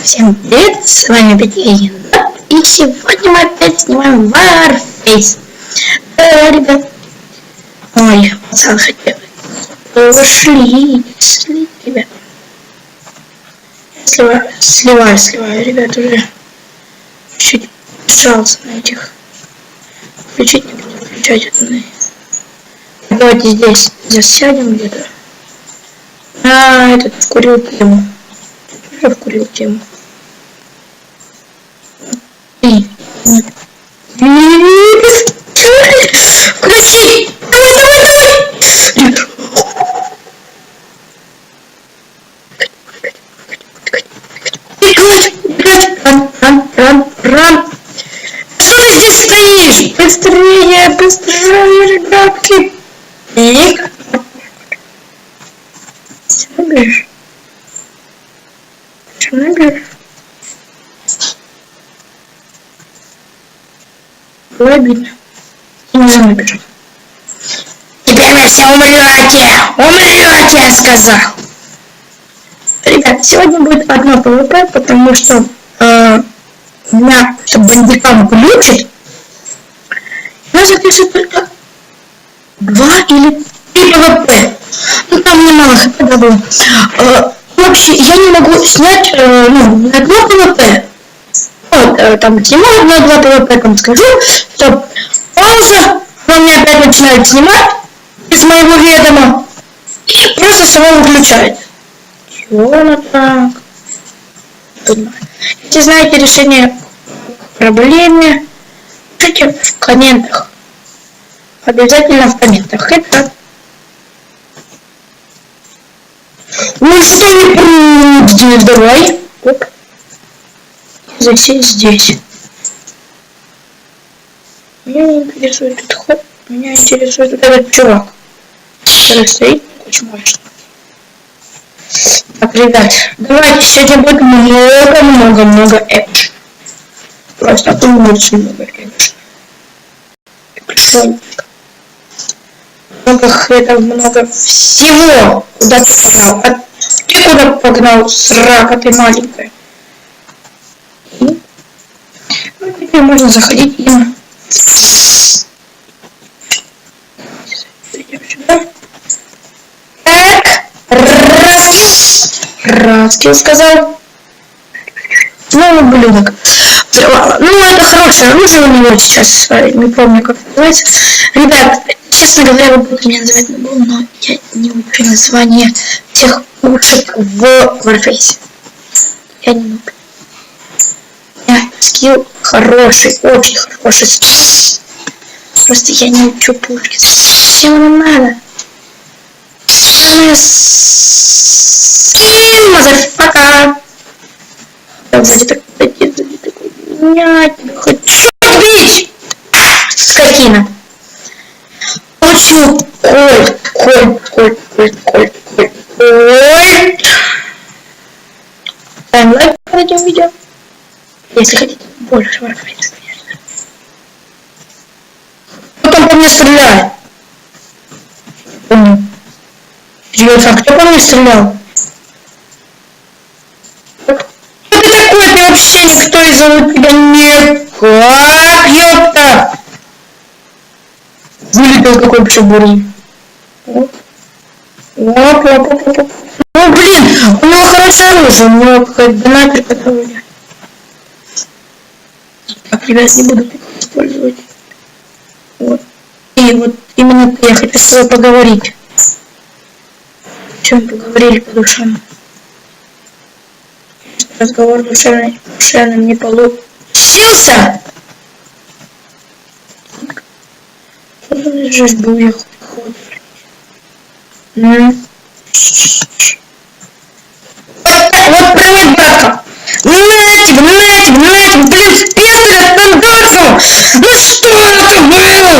Всем привет, с вами опять я, Енот, и сегодня мы опять снимаем Warface. Ребят, ой, пацан хотел. Шли, ребят. Сливаю, ребят, уже чуть сжался на этих. Включать, не буду включать. Давайте здесь засядем где-то. Этот вкурил тему. Уже вкурил тему. Включи! Ран! Что ты здесь стоишь? Быстрее, ребятки! Что бежишь? Было обидно. И не за мной бежал. Теперь вы все умрете! Умрете, я сказал! Ребят, сегодня будет одно ПВП, потому что у меня бандикам глючит. Я запишу только 2 или 3 ПВП. Ну там немало хп было. Вообще, я не могу снять на одно ПВП. Вот, там Тимур на 2 ПВП, там скажу, что пауза, он мне опять начинает снимать без моего ведома и просто само выключает. Чего она так? Если знаете решение проблемы, пишите в комментах. Обязательно в комментах. Это... Ну что не давай. Оп. Засесть здесь. Меня не интересует этот ход. Меня интересует вот этот чувак, который стоит очень мощно. Так, ребят, давайте сегодня будет много экшена. Просто очень много экшена. Много всего. Куда ты погнал? А ты куда погнал, срака ты маленькая? И... Ну, теперь можно заходить им. Идем сюда. Так. Раскил сказал. Ну, ублюдок. Ну, это хорошее оружие у него сейчас. Не помню, как называется. Ребят, честно говоря, вы будете меня называть нубом, но я не учу название всех пушек в Warface. Я не нуб. У меня скилл хороший, очень хороший скилл. Просто я не учу пушки. Зачем нам надо? Мазафака. Сзади такой. Я тебя хочу убить! Скотина. Хочу Коль. Ставим лайк под этим видео. Если хотите больше Warface, конечно. Кто там по мне стреляет? Помню. Серьезно, кто по мне стрелял? Кто ты такой? Ты вообще никто и зовут тебя нет. Как, ёпта? Вылетел какой пшебурный. Оп. Ну, блин, у него хорошее оружие, у него какая-то донатерка довольно. Так, ребят, не буду использовать. Вот. И вот именно я хотел с тобой поговорить. О чем поговорили по душам. Разговор душевным не получился. Жесть бы уехал. Вот привет, братка. На тебе, блин, спец отдаться. Ну что это было?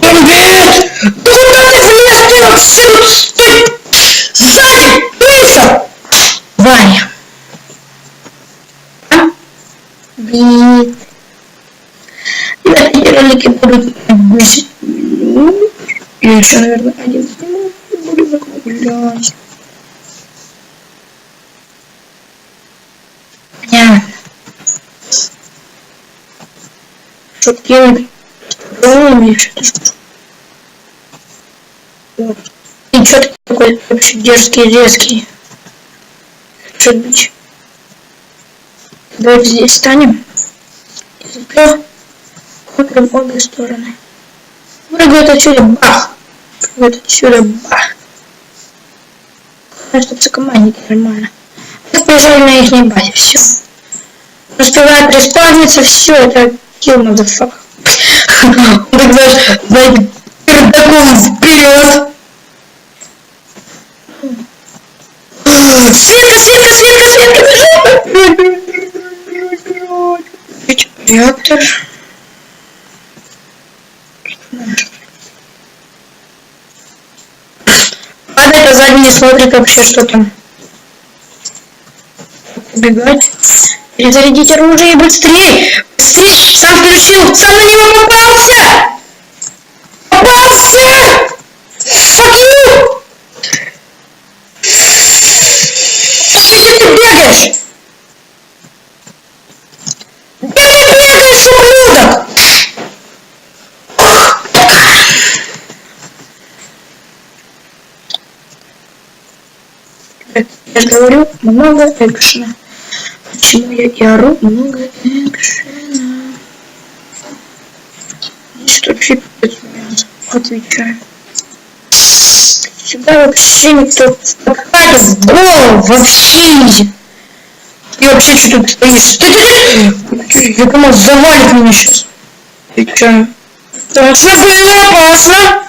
Привет! Да куда ты влез? Ты вообще тут стой! Сзади! Писа! Ваня! Блин! Ребята, эти ролики будут 10 минут. Я еще, наверное, 11 минут буду закруглять. Шутки. Умеешь. Вот. И чё ты такой вообще дерзкий, резкий? Что быть? Давайте здесь станем. И смотрим обе стороны. Прыгает отсюда, бах! Прыгает отсюда, бах! Чтобы командники нормально. Так побежали на их базе, все. Успевает респавниться, все, это kill motherfucker. Он так, знаешь, пердаком вперед. Светка, бежит! Реактор. Падает, а сзади не смотрит вообще, что там. Убегать. Перезарядить оружие быстрее! Быстрее! Сам включил! Сам на него попался! Попался! Fuck you! Где ты бегаешь? Где ты бегаешь, ублюдок? Я же говорю, много экшена. Почему я и ору? Много экшена. Здесь вообще пипец мясо. Отвечаю. Сюда вообще никто впадает в голову. Вообще изи. И вообще что тут стоишь? Я думал, завалит меня сейчас. Отвечаю. Точно было опасно.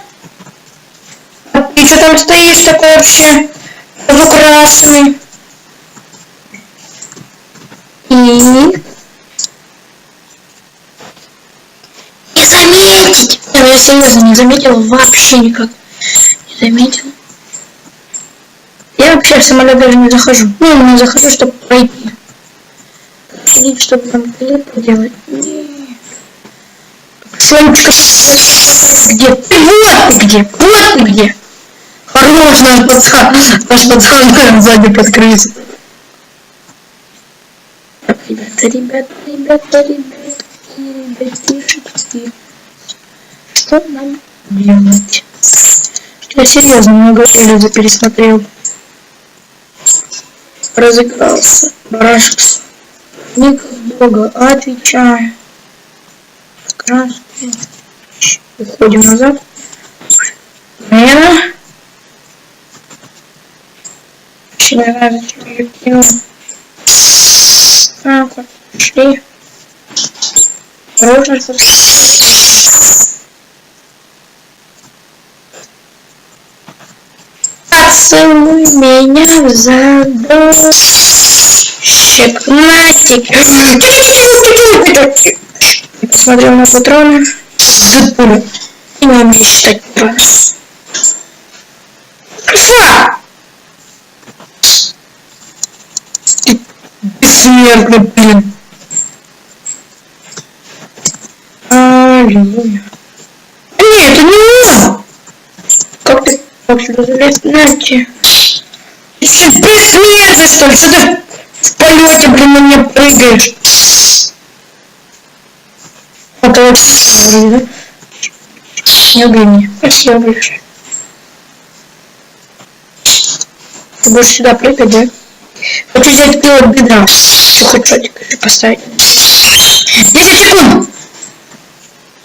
А ты что там стоишь такой вообще? Красный. И не заметить. Я серьезно не заметила вообще никак. Не заметила. Я вообще в самолет даже не захожу. Ну, не захожу, чтобы пройти. Сидеть, чтобы там клипы делать. Нет. Сонечка, где? Вот ты где? Вот ты где? Хорош наш пацан. Наш пацан сзади подкрылся. Так, ребятишки. Что нам делать? Что я серьезно много Элиза пересмотрел. Разыгрался. Барашек. Ник Бога. Отвечаю. Красный. Уходим назад. Наверное. Вообще не знаю, зачем я кинул. Так, вот, пошли. Осторожно, поцелуй меня в задочек, Матик. Я посмотрел на патроны. Запулю. И не умею считать патроны. Ха! Бессмертный, блин. Аллилуйя. Нет, это не он! Как ты сюда залезть? Нате. Ты что, бессмертный, что ли? Что ты в полете, блин, на меня прыгаешь? Это очень да? Не убей меня. Спасибо большое. Ты будешь сюда прыгать, да? Хочу взять пилот бедра. Хочу хэдшотик поставить. 10 секунд!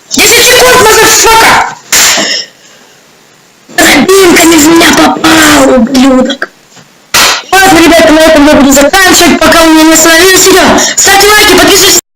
10 секунд, мазафака! Дробинками в меня попал, ублюдок. Ладно, ребята, на этом я буду заканчивать, пока у меня не остановилось видео. Ставьте лайки, подписывайтесь.